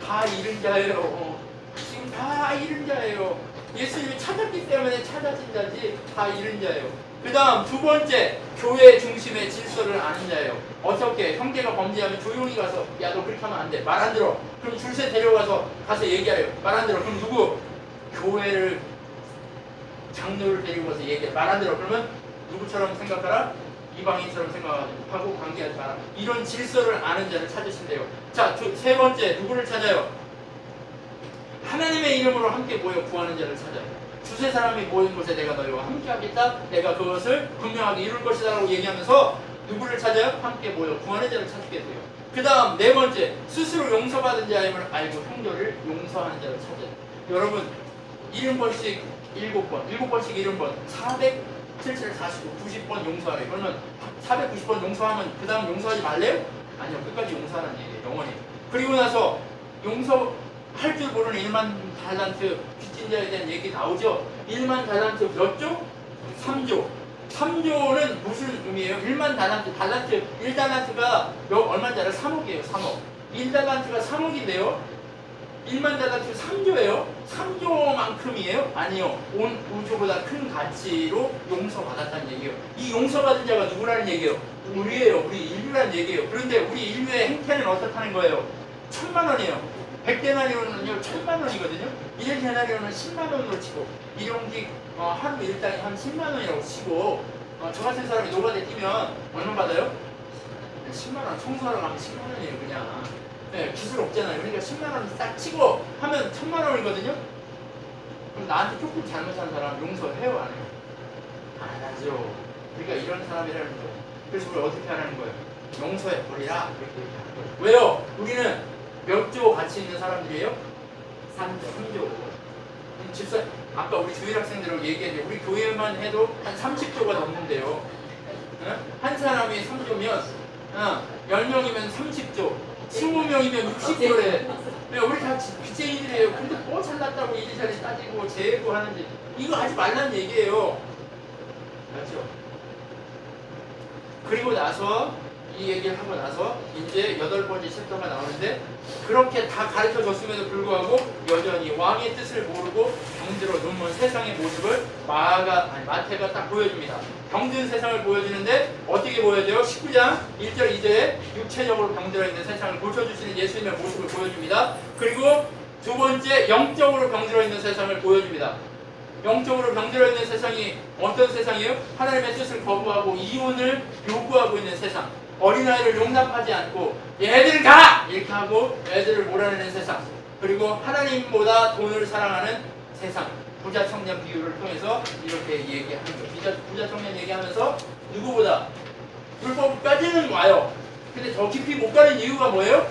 다 잃은 자예요. 지금 다 잃은 자예요. 예수님이 찾았기 때문에 찾아진 자지 다 잃은 자예요. 그 다음 두 번째, 교회 중심의 질서를 아는 자예요. 어떻게? 형제가 범죄하면 조용히 가서 야 너 그렇게 하면 안 돼. 말 안 들어. 그럼 줄새 데려가서 가서 얘기해요. 말 안 들어. 그럼 누구? 교회를 장로를 데리고 가서 얘기해. 말 안 들어. 그러면 누구처럼 생각하라? 이방인처럼 생각하고 관계하지 마라. 이런 질서를 아는 자를 찾으신대요. 자, 세 번째 누구를 찾아요? 하나님의 이름으로 함께 모여 구하는 자를 찾아요. 두세 사람이 모인 곳에 내가 너희와 함께 하겠다. 내가 그것을 분명하게 이룰 것이다 라고 얘기하면서 누구를 찾아요? 함께 모여 구하는 자를 찾게 돼요. 그 다음 네 번째, 스스로 용서받은 자임을 알고 형제를 용서하는 자를 찾아요. 여러분 70번씩 7번 7번씩 70번 400, 77, 49, 90번 용서하래. 그러면 490번 용서하면 그 다음 용서하지 말래요? 아니요. 끝까지 용서하는 얘기예요. 영원히. 그리고 나서 용서할 줄 모르는 1만 달란트 빚진 자에 대한 얘기 나오죠. 1만 달란트 몇 조? 3조. 3조는 무슨 의미예요? 1만 달란트, 1달란트가 얼마인지 알아요? 3억이에요. 3억. 1달란트가 3억인데요. 1만 달란트 3조예요? 3조만큼이에요? 아니요. 온 우주보다 큰 가치로 용서받았다는 얘기예요. 이 용서받은 자가 누구라는 얘기예요? 우리예요. 우리 인류라는 얘기예요. 그런데 우리 인류의 행태는 어떻다는 거예요? 1000만 원이에요. 100데나리온은요 1000만 원이거든요. 1데나리온은 10만 원으로 치고 일용직 하루 일당이 한 10만 원이라고 치고 저 같은 사람이 노가다에 뛰면 얼마 받아요? 10만 원. 청소하러 가면 10만 원이에요 그냥. 네, 기술 없잖아요. 그러니까 10만 원 딱 치고 하면 1000만 원이거든요. 그럼 나한테 조금 잘못한 사람 용서해요 안 해요? 안 하죠. 우리가 이런 사람이라는 거예요. 그래서 우리 어떻게 하라는 거예요? 용서해 버리라 이렇게 하는 거예요. 왜요? 우리는 몇 조 가치 있는 사람들이에요? 3조. 집사 아까 우리 주일학생들하고 얘기했는데 우리 교회만 해도 한 30조가 넘는데요. 한 사람이 3조면 10명이면 30조, 20명이면 60조래. 우리 다 빚쟁이들이에요. 근데 뭐 잘났다고 이리저리 따지고 재고 하는지 이거 하지 말라는 얘기예요. 맞죠? 그리고 나서 이 얘기를 하고 나서 이제 8번째 챕터가 나오는데 그렇게 다 가르쳐 줬음에도 불구하고 여전히 왕의 뜻을 모르고 병들어 눈먼 세상의 모습을 마태가 딱 보여줍니다. 병든 세상을 보여주는데 어떻게 보여줘요? 19장 1절 2절에 육체적으로 병들어 있는 세상을 고쳐주시는 예수님의 모습을 보여줍니다. 그리고 두 번째, 영적으로 병들어 있는 세상을 보여줍니다. 영적으로 병들어 있는 세상이 어떤 세상이에요? 하나님의 뜻을 거부하고 이혼을 요구하고 있는 세상. 어린아이를 용납하지 않고 얘들은 가! 이렇게 하고 애들을 몰아내는 세상. 그리고 하나님보다 돈을 사랑하는 세상. 부자 청년 비유를 통해서 이렇게 얘기하는 거예요. 부자 청년 얘기하면서 누구보다 불법까지는 와요. 근데 더 깊이 못 가는 이유가 뭐예요?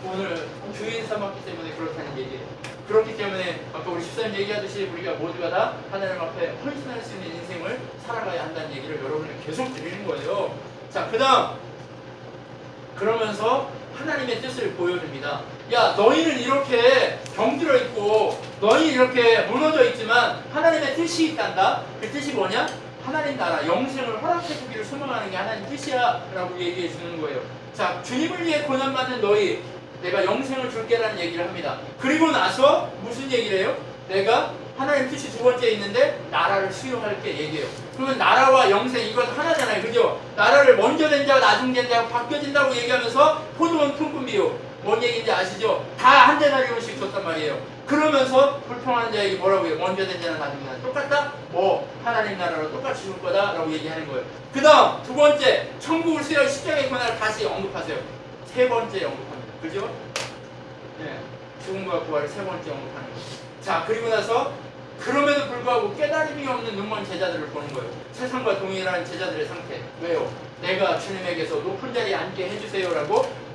돈을 주인 삼았기 때문에 그렇다는 얘기예요. 그렇기 때문에 아까 우리 집사님 얘기하듯이 우리가 모두가 다 하나님 앞에 헌신할 수 있는 인생을 살아가야 한다는 얘기를 여러분에게 계속 드리는 거예요. 자, 그 다음 그러면서 하나님의 뜻을 보여줍니다. 야, 너희는 이렇게 병들어 있고 너희 이렇게 무너져 있지만 하나님의 뜻이 있단다. 그 뜻이 뭐냐? 하나님 나라, 영생을 허락해 주기를 소망하는 게 하나님 뜻이야 라고 얘기해 주는 거예요. 자, 주님을 위해 고난받는 너희, 내가 영생을 줄게라는 얘기를 합니다. 그리고 나서 무슨 얘기를 해요? 내가 하나님 뜻이 두 번째 있는데 나라를 수용할게 얘기해요. 그러면 나라와 영생 이건 하나잖아요. 그죠? 나라를 먼저 된 자가 나중 된 자가 바뀌어진다고 얘기하면서 포도원 품꾼 비유 뭔 얘기인지 아시죠? 다 한 데나리온씩 줬단 말이에요. 그러면서 불평하는 자에게 뭐라고 해요? 먼저 된 자는 나중 된 자는 똑같다? 하나님 나라로 똑같이 줄 거다 라고 얘기하는 거예요. 그 다음 두 번째, 천국을 수여할 십자가의 권한을 다시 언급하세요. 세 번째 언급합니다. 그죠? 네, 죽음과 부활을 세 번째 언급하는 거예요. 자, 그리고 나서 그럼에도 불구하고 깨달음이 없는 눈먼 제자들을 보는 거예요. 세상과 동일한 제자들의 상태. 왜요? 내가 주님에게서 높은 자리에 앉게 해주세요라고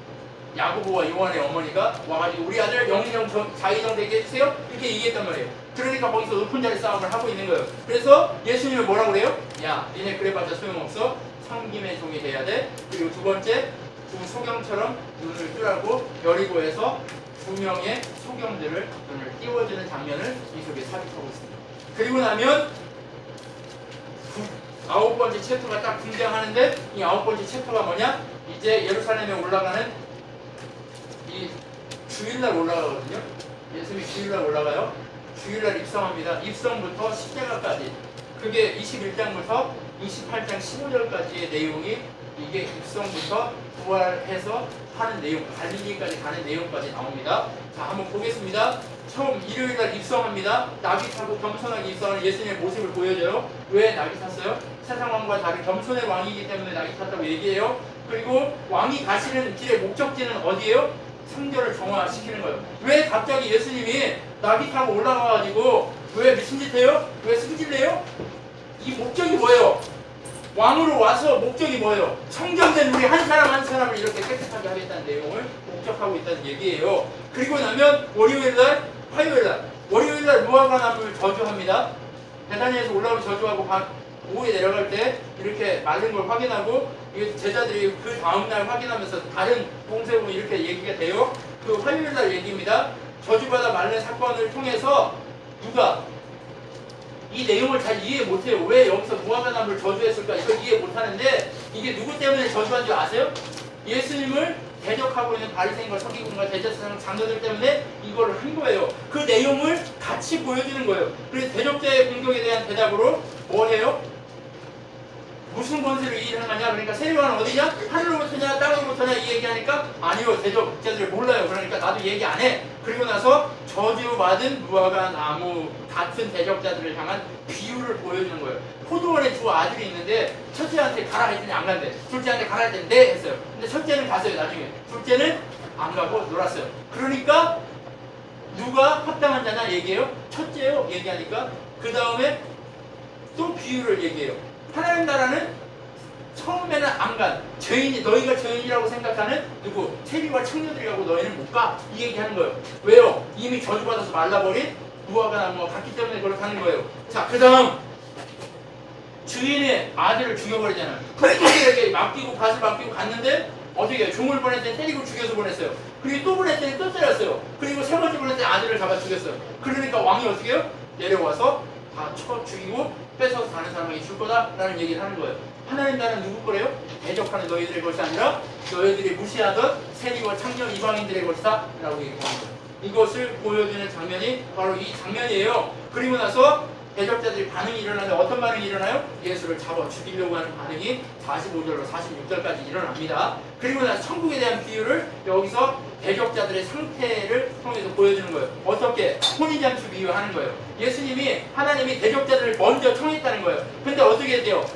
야고보와 요한의 어머니가 와가지고 우리 아들 영영 자의정 되게 해주세요 이렇게 얘기했단 말이에요. 그러니까 거기서 높은 자리 싸움을 하고 있는 거예요. 그래서 예수님은 뭐라고 그래요? 야, 니네 그래봤자 소용없어. 섬김의 종이 돼야 돼. 그리고 두 번째, 두 소경처럼 눈을 뜨라고 여리고에서 두 명의 소경들을 눈을 띄워주는 장면을 이 속에 삽입하고 있습니다. 그리고 나면 아홉 번째 챕터가 딱 등장하는데 이 아홉 번째 챕터가 뭐냐? 이제 예루살렘에 올라가는 이 주일날 올라가거든요. 예수님이 주일날 올라가요. 주일날 입성합니다. 입성부터 십자가까지. 그게 21장부터 28장 15절까지의 내용이 이게 입성부터 부활해서 하는 내용, 갈릴리까지 가는 내용까지 나옵니다. 자, 한번 보겠습니다. 처음 일요일날 입성합니다. 나귀 타고 겸손하게 입성하는 예수님의 모습을 보여줘요. 왜 나귀 탔어요? 세상 왕과 다른 겸손의 왕이기 때문에 나귀 탔다고 얘기해요. 그리고 왕이 가시는 길의 목적지는 어디예요? 성전을 정화시키는 거예요. 왜 갑자기 예수님이 나귀 타고 올라가가지고 왜 미친 짓 해요? 왜 승질내요? 이 목적이 뭐예요? 왕으로 와서 목적이 뭐예요? 청정된 우리 한 사람 한 사람을 이렇게 깨끗하게 하겠다는 내용을 목적하고 있다는 얘기예요. 그리고 나면 월요일날, 화요일날, 월요일날 무화과 나무를 저주합니다. 베다니에서 올라오면 저주하고 오후에 내려갈 때 이렇게 마른 걸 확인하고 제자들이 그 다음날 확인하면서 다른 봉쇄로 이렇게 얘기가 돼요. 그 화요일날 얘기입니다. 저주받아 마른 사건을 통해서 누가 이 내용을 잘 이해 못해요. 왜 여기서 무화과 나무를 저주했을까? 이걸 이해 못하는데 이게 누구 때문에 저주한 줄 아세요? 예수님을 대적하고 있는 바리새인과 서기관과 대제사장 장로들 때문에 이걸 한 거예요. 그 내용을 같이 보여주는 거예요. 그래서 대적자의 공격에 대한 대답으로 뭘 해요? 무슨 권세를 이행하냐? 그러니까 세례관은 어디냐? 하늘로부터냐? 땅으로부터냐? 이 얘기하니까 아니요, 대적자들을 몰라요. 그러니까 나도 얘기 안 해. 그리고 나서 저주받은 무화과 나무 같은 대적자들을 향한 비유를 보여주는 거예요. 포도원에 두 아들이 있는데 첫째한테 가라 했더니 안 간대. 둘째한테 가라 했더니 네 했어요. 근데 첫째는 갔어요. 나중에 둘째는 안 가고 놀았어요. 그러니까 누가 합당한 자냐 얘기해요. 첫째요 얘기하니까 그 다음에 또 비유를 얘기해요. 하나님 나라는 처음에는 안 간 죄인이, 너희가 죄인이라고 생각하는 누구? 세리와 청년들이라고 너희는 못 가. 이 얘기하는 거예요. 왜요? 이미 저주받아서 말라버린 무화과 나무가 갔기 때문에 그렇다는 거예요. 자, 그 다음 주인의 아들을 죽여버리잖아요. 그들에게 맡기고 밭을 맡기고 갔는데 어떻게 해요? 종을 보냈더니 때리고 죽여서 보냈어요. 그리고 또 보냈더니 또 때렸어요. 그리고 세 번째 보냈더니 아들을 잡아 죽였어요. 그러니까 왕이 어떻게 해요? 내려와서 다 쳐 죽이고 뺏어서 다른 사람에게 줄 거다라는 얘기를 하는 거예요. 하나님 나라는 누구 거래요? 대적하는 너희들의 것이 아니라 너희들이 무시하던 세리와 창녀 이방인들의 것이다 라고 얘기하는 거예요. 이것을 보여주는 장면이 바로 이 장면이에요. 그리고 나서 대적자들이 반응이 일어나는데 어떤 반응이 일어나요? 예수를 잡아 죽이려고 하는 반응이 45절로 46절까지 일어납니다. 그리고 나서 천국에 대한 비유를 여기서 대적자들의 상태를 통해서 보여주는 거예요. 어떻게? 혼인잔치 비유하는 거예요. 예수님이 하나님이 대적자들을 먼저 청했다는 거예요. 근데 어떻게 돼요?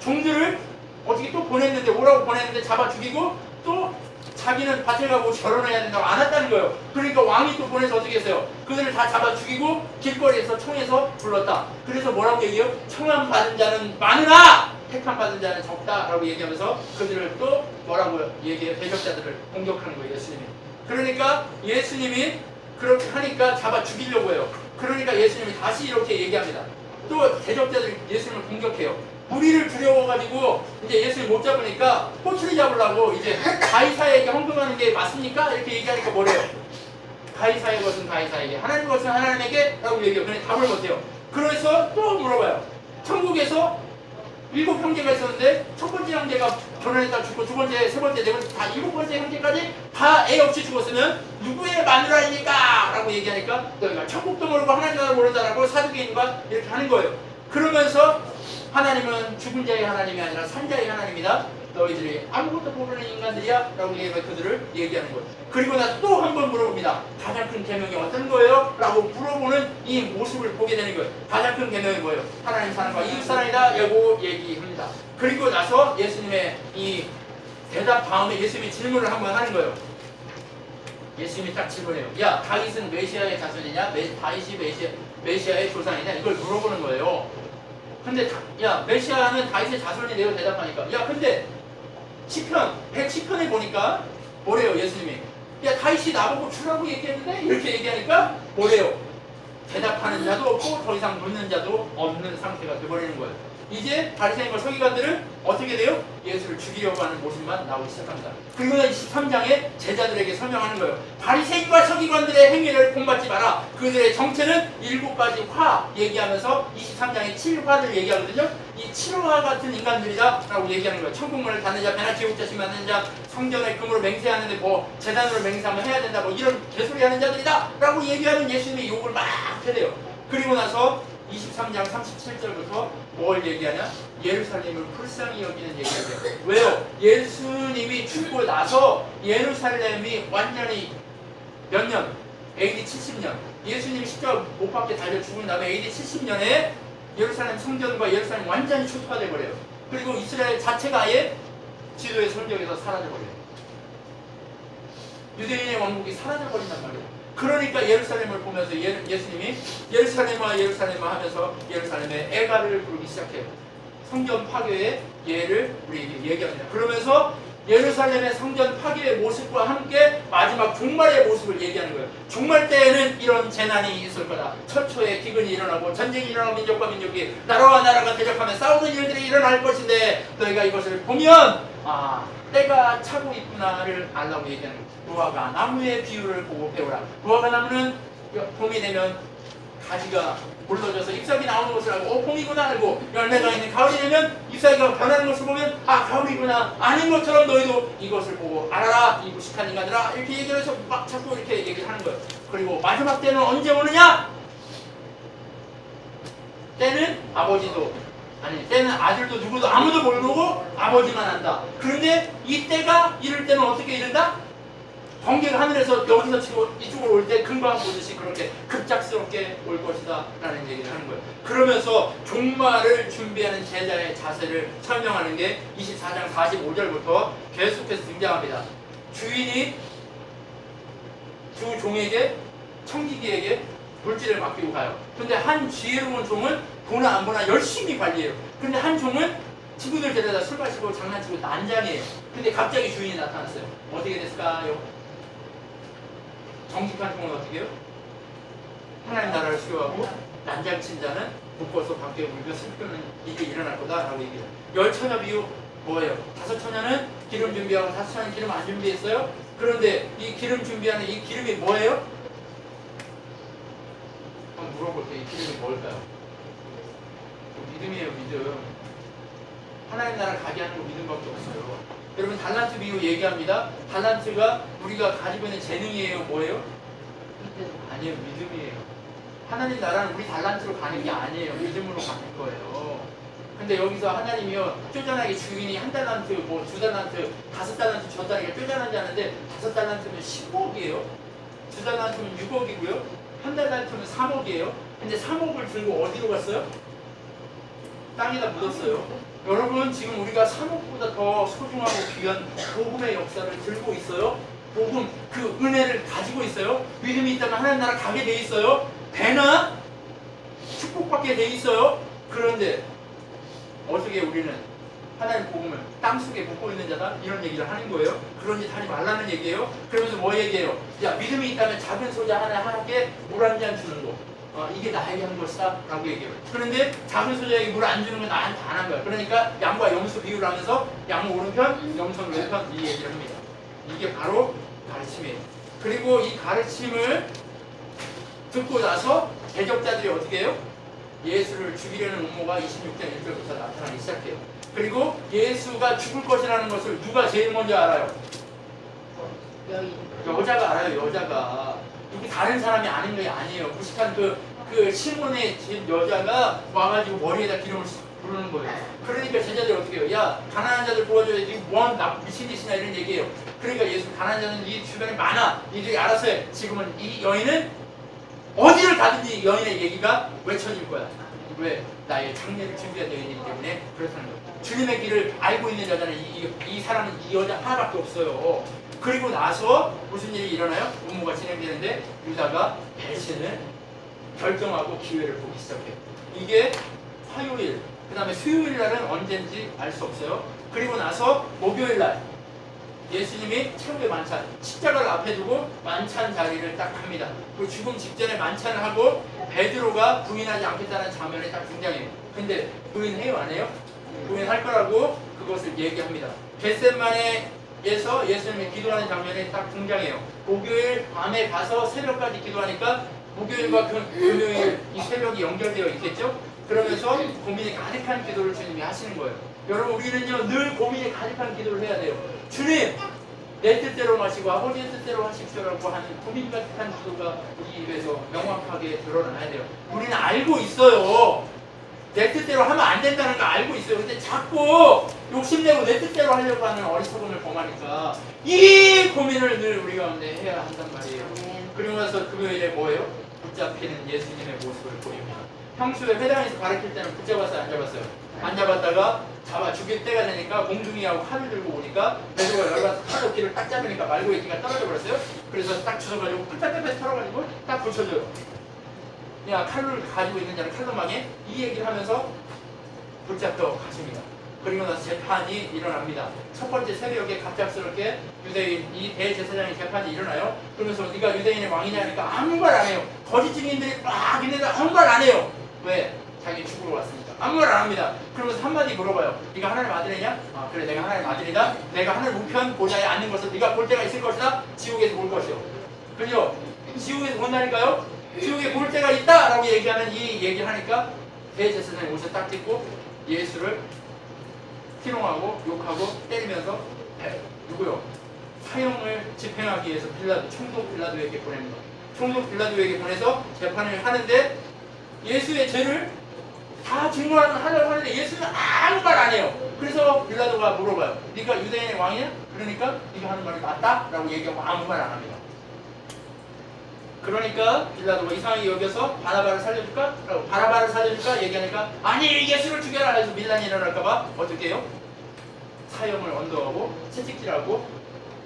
종들을 어떻게 또 보냈는데 오라고 보냈는데 잡아 죽이고 또 자기는 밭에 가고 결혼해야 된다고 안 왔다는 거예요. 그러니까 왕이 또 보내서 어떻게 했어요? 그들을 다 잡아 죽이고 길거리에서 청해서 불렀다. 그래서 뭐라고 얘기해요? 청함 받은 자는 많으나 택함 받은 자는 적다라고 얘기하면서 그들을 또 뭐라고 얘기해요? 대적자들을 공격하는 거예요. 예수님이. 그러니까 예수님이 그렇게 하니까 잡아 죽이려고 해요. 그러니까 예수님이 다시 이렇게 얘기합니다. 또 대적자들이 예수님을 공격해요. 무리를 두려워가지고 이제 예수님 못 잡으니까 호출이 잡으려고 이제 가이사에게 헌금하는 게 맞습니까? 이렇게 얘기하니까 뭐래요? 가이사의 것은 가이사에게, 하나님의 것은 하나님에게 라고 얘기해요. 근데 답을 못해요. 그래서 또 물어봐요. 천국에서 7 형제가 있었는데 첫 번째 형제가 결혼했다 죽고 두 번째, 세 번째, 네 번째 다 7번째 형제까지 다 애 없이 죽었으면 누구의 마누라입니까? 라고 얘기하니까 너희가 천국도 모르고 하나님도 모르다라고 사두개인과 이렇게 하는 거예요. 그러면서 하나님은 죽은 자의 하나님이 아니라 산 자의 하나님이다. 너희들이 아무것도 모르는 인간들이야 라고 얘기해서 그들을 얘기하는 거예요. 그리고 나 또 한 번 물어봅니다. 가장 큰 계명이 어떤 거예요? 라고 물어보는 이 모습을 보게 되는 거예요. 가장 큰 계명이 뭐예요? 하나님 사랑과 이웃 사랑이다 라고 얘기합니다. 그리고 나서 예수님의 이 대답 다음에 예수님이 질문을 한번 하는 거예요. 예수님이 딱 질문해요. 야, 다윗은 메시아의 자손이냐? 다윗이 메시아의 조상이냐? 이걸 물어보는 거예요. 근데 야, 메시아는 다윗의 자손이래요. 대답하니까. 야, 근데 시편 110편에 보니까 뭐래요? 예수님이. 야, 다윗이 나보고 주라고 얘기했는데 이렇게 얘기하니까 뭐래요? 대답하는 자도 없고 더 이상 묻는 자도 없는 상태가 돼버리는 거예요. 이제 바리새인과 서기관들은 어떻게 돼요? 예수를 죽이려고 하는 모습만 나오기 시작합니다. 그리고 23장에 제자들에게 설명하는 거예요. 바리새인과 서기관들의 행위를 본받지 마라. 그들의 정체는 7가지 화 얘기하면서 23장에 7화를 얘기하거든요. 이 7화 같은 인간들이다 라고 얘기하는 거예요. 천국문을 닫는 자, 배나 지옥자식 만드는 자, 성전의 금으로 맹세하는데 뭐 재단으로 맹세하면 해야 된다 뭐 이런 개소리 하는 자들이다 라고 얘기하는 예수님이 욕을 막 해대요. 그리고 나서 23장 37절부터 뭘 얘기하냐? 예루살렘을 불쌍히 여기는 얘기를 해요. 왜요? 예수님이 죽고 나서 예루살렘이 완전히 몇 년? AD 70년. 예수님이 십자가 못 박게 달려 죽은 다음에 AD 70년에 예루살렘 성전과 예루살렘 완전히 초토화돼 버려요. 그리고 이스라엘 자체가 아예 지도의 성경에서 사라져버려요. 유대인의 왕국이 사라져버린단 말이에요. 그러니까 예루살렘을 보면서 예수님이 예루살렘아 예루살렘아 하면서 예루살렘의 애가를 부르기 시작해요. 성전 파괴의 예를 우리에게 얘기합니다. 그러면서 예루살렘의 성전 파괴의 모습과 함께 마지막 종말의 모습을 얘기하는 거예요. 종말 때에는 이런 재난이 있을 거다. 철초에 기근이 일어나고 전쟁이 일어나고 민족과 민족이 나라와 나라가 대적하며 싸우는 일들이 일어날 것인데 너희가 이것을 보면 때가 차고 있구나를 알라고 얘기하는 거예요. 무화과 나무의 비유를 보고 배우라. 무화과 나무는 봄이 되면 가지가 물러져서 잎사귀 나오는 것을 알고 봄이구나 알고 열매가 있는 가을이 되면 잎사귀가 변하는 것을 보면 가을이구나 아닌 것처럼 너희도 이것을 보고 알아라 이 무식한 인간들아 이렇게 얘기를 해서 막 자꾸 이렇게 얘기를 하는 거예요. 그리고 마지막 때는 언제 오느냐? 때는 때는 아들도 누구도 아무도 모르고 아버지만 안다. 그런데 이 때가 이럴 때는 어떻게 이른다? 번개가 하늘에서 여기서 치고 이쪽으로 올 때 금방 보듯이 그렇게 급작스럽게 올 것이다 라는 얘기를 하는 거예요. 그러면서 종말을 준비하는 제자의 자세를 설명하는 게 24장 45절부터 계속해서 등장합니다. 주인이 주 종에게 청지기에게 물질을 맡기고 가요. 근데 한 지혜로운 종은 보나 안 보나 열심히 관리해요. 근데 한 종은 친구들 데려다 술 마시고 장난치고 난장이에요. 근데 갑자기 주인이 나타났어요. 어떻게 됐을까요? 정직한 종은 어떻게 해요? 하나님 나라를 수여하고 난장친 자는 묶어서 밖에 물겨 슬프는 일이 일어날 거다라고 얘기해요. 10처녀 비유 뭐예요? 5처녀는 기름 준비하고 5처녀는 기름 안 준비했어요. 그런데 이 기름 준비하는 이 기름이 뭐예요? 한번 물어볼게요. 이 기름이 뭘까요? 믿음이에요. 믿음. 하나님 나라 가게 하는 거 믿음밖에 없어요. 여러분 달란트 비유 얘기합니다. 달란트가 우리가 가지고 있는 재능이에요? 뭐예요? 아니요. 믿음이에요. 하나님 나라는 우리 달란트로 가는 게 아니에요. 믿음으로 가는 거예요. 근데 여기서 하나님이요 쪼잔하게 주인이 한 달란트, 뭐 두 달란트, 5달란트 줬다니까 쪼잔하지 않은데 5달란트면 15억이에요. 두 달란트면 6억이고요. 한 달란트면 3억이에요. 근데 3억을 들고 어디로 갔어요? 땅에다 묻었어요. 여러분 지금 우리가 3억보다 더 소중하고 귀한 복음의 역사를 들고 있어요. 복음 그 은혜를 가지고 있어요. 믿음이 있다면 하나님 나라 가게 돼 있어요. 되나? 축복받게 돼 있어요. 그런데 어떻게 우리는 하나님 복음을 땅속에 묻고 있는 자다? 이런 얘기를 하는 거예요. 그런 짓 하지 말라는 얘기예요. 그러면서 뭐 얘기해요? 야 믿음이 있다면 작은 소자 하나께 물 한 잔 주는 거. 이게 나에게 한 것이다 라고 얘기해요. 그런데 작은 소자에게 물 안 주는 건 나한테 안 한 거야. 그러니까 양과 염소 비유를 하면서 양은 오른편, 염소는 왼편 이 얘기를 합니다. 이게 바로 가르침이에요. 그리고 이 가르침을 듣고 나서 대적자들이 어떻게 해요? 예수를 죽이려는 음모가 26장 1절부터 나타나기 시작해요. 그리고 예수가 죽을 것이라는 것을 누가 제일 먼저 알아요? 여자가 알아요. 여자가. 이게 다른 사람이 아는 게 아니에요. 무식한 그 시몬의 집 여자가 와가지고 머리에다 기름을 부르는 거예요. 그러니까 제자들이 어떻게 해요? 야 가난한 자들 도와줘야지 뭔 미친 짓이냐 이런 얘기예요. 그러니까 예수 가난한 자는 이 주변에 많아. 니들이 알아서 해. 지금은 이 여인은 어디를 가든지 여인의 얘기가 외쳐질 거야. 왜? 나의 장례를 준비한 여인이기 때문에 그렇다는 거예요. 주님의 길을 알고 있는 여자는 이 사람은 이 여자 하나밖에 없어요. 그리고 나서 무슨 일이 일어나요? 음모가 진행되는데 유다가 배신을 결정하고 기회를 보기 시작해요. 이게 화요일, 그 다음에 수요일 날은 언제인지 알 수 없어요. 그리고 나서 목요일 날 예수님이 최후의 만찬, 십자가를 앞에 두고 만찬 자리를 딱 합니다. 그 죽음 직전에 만찬을 하고 베드로가 부인하지 않겠다는 장면이 딱 등장해요. 근데 부인해요 안 해요? 부인할 거라고 그것을 얘기합니다. 겟세마네에서 예수님이 기도하는 장면이 딱 등장해요. 목요일 밤에 가서 새벽까지 기도하니까 목요일과 금요일 이 새벽이 연결되어 있겠죠? 그러면서 고민이 가득한 기도를 주님이 하시는 거예요. 여러분 우리는요 늘 고민이 가득한 기도를 해야 돼요. 주님 내 뜻대로 마시고 아버지의 뜻대로 하십시오라고 하는 고민 가득한 기도가 우리 입에서 명확하게 드러나야 돼요. 우리는 알고 있어요. 내 뜻대로 하면 안 된다는 거 알고 있어요. 근데 자꾸 욕심내고 내 뜻대로 하려고 하는 어리석음을 범하니까 이 고민을 늘 우리 가운데 해야 한단 말이에요. 그리고 나서 금요일에 뭐예요? 붙잡히는 예수님의 모습을 보입니다. 평소에 회당에서 가르칠 때는 붙잡았어요? 안 잡았어요? 안 잡았다가 잡아 죽일 때가 되니까 공중이하고 칼을 들고 오니까 베드로가 열받아서 칼로 귀를 딱 잡으니까 말고의 귀가 떨어져 버렸어요. 그래서 딱 주워가지고 빽빽빽 털어가지고 딱 붙여줘요. 야 칼을 가지고 있는 자는 칼로 망해? 이 얘기를 하면서 붙잡혀 가십니다. 그리고 나서 재판이 일어납니다. 첫 번째 새벽에 갑작스럽게 유대인 이 대제사장의 재판이 일어나요. 그러면서 네가 유대인의 왕이냐 하니까 아무 말 안 해요. 거짓 증인들이 막 있는데 아무 말 안 해요. 왜? 자기 죽으러 왔으니까. 아무 말 안 합니다. 그러면서 한마디 물어봐요. 네가 하나님 아들이냐? 아 그래 내가 하나님 아들이다. 내가 하늘 우편 보좌에 앉는 것을 네가 볼 때가 있을 것이다. 지옥에서 볼 것이요. 그죠? 지옥에서 본다니까요. 지옥에 볼 때가 있다 라고 얘기하는 이 얘기를 하니까 대제사장이 옷을 딱 찢고 예수를 희롱하고 욕하고 때리면서 누구요? 사형을 집행하기 위해서 총독 빌라도에게 보냅니다. 총독 빌라도에게 보내서 재판을 하는데 예수의 죄를 다 증거하려고 하는데 예수는 아무 말 안 해요. 그래서 빌라도가 물어봐요. 네가 유대인의 왕이냐? 그러니까 네가 하는 말이 맞다? 라고 얘기하고 아무 말 안 합니다. 그러니까 빌라도가 이상하게 여겨서 바나바를 살려줄까? 라고 바나바를 살려줄까? 얘기하니까 아니 예수를 죽여라 해서 밀란이 일어날까봐 어떻게 해요? 사형을 언도하고 채찍질하고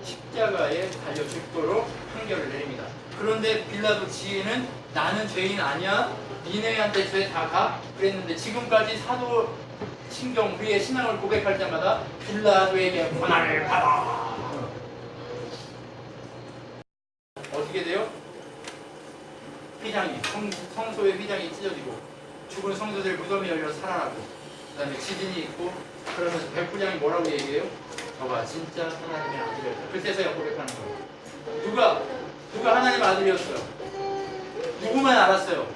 십자가에 달려 죽도록 판결을 내립니다. 그런데 빌라도 지혜는 나는 죄인 아니야. 니네한테 죄 다 가. 그랬는데 지금까지 사도 신경 우리의 신앙을 고백할 때마다 빌라도에게 고난을 받아. 어떻게 돼요? 휘장이 성소의 휘장이 찢어지고 죽은 성도들 무덤이 열려 살아나고 그 다음에 지진이 있고 그러면서 백부장이 뭐라고 얘기해요? 저가 진짜 하나님의 아들이었다. 그때서야 고백하는 거예요. 누가 하나님의 아들이었어요? 누구만 알았어요?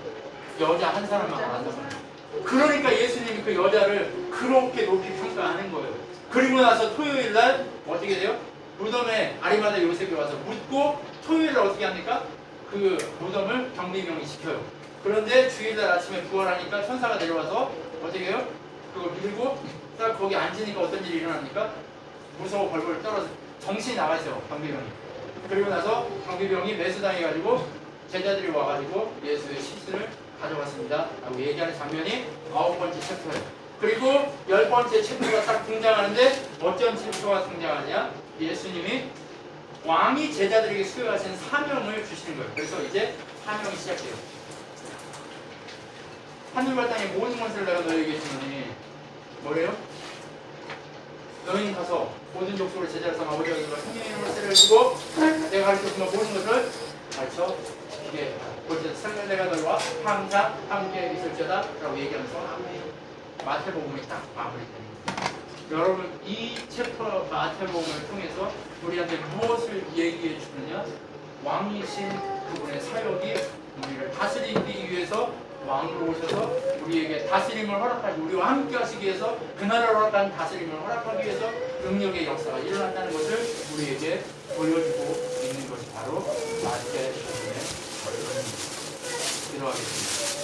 여자 한 사람만 알았단 말이에요. 그러니까 예수님이 그 여자를 그렇게 높이 평가하는 거예요. 그리고 나서 토요일 날 어떻게 돼요? 무덤에 아리마다 요셉이 와서 묻고 토요일 날 어떻게 합니까? 그 무덤을 경비병이 지켜요. 그런데 주일날 아침에 부활하니까 천사가 내려와서 어떻게 해요? 그걸 밀고 딱 거기 앉으니까 어떤 일이 일어납니까? 무서워 벌벌 떨어져 정신이 나가세요 경비병이. 그리고 나서 경비병이 매수당해가지고 제자들이 와가지고 예수의 시신을 가져갔습니다 라고 얘기하는 장면이 9번째 챕터예요. 그리고 10번째 챕터가 딱 등장하는데 어떤 챕터가 등장하냐? 예수님이 왕이 제자들에게 수여하신 사명을 주시는 거예요. 그래서 이제 사명이 시작돼요. 하늘과 땅의 모든 것을 내가 너희에게 주노니 뭐래요? 너희는 가서 모든 족속을 제자로 삼아 아버지와 이름과 성령의 이름으로 세례를 주고 내가 가르쳐준 모든 것을 가르쳐 주게 하라. 내가 너희와 항상 함께 있을지어다 라고 얘기하면서 마태복음이 딱 마무리됩니다. 여러분 이 챕터 마태복음을 통해서 우리한테 무엇을 얘기해 주느냐? 왕이신 그분의 사역이 우리를 다스리기 위해서 왕으로 오셔서 우리에게 다스림을 허락하고 우리와 함께 하시기 위해서 그 나라를 허락한 다스림을 허락하기 위해서 능력의 역사가 일어난다는 것을 우리에게 보여주고 있는 것이 바로 마태복음의 결론입니다. 기도하겠습니다.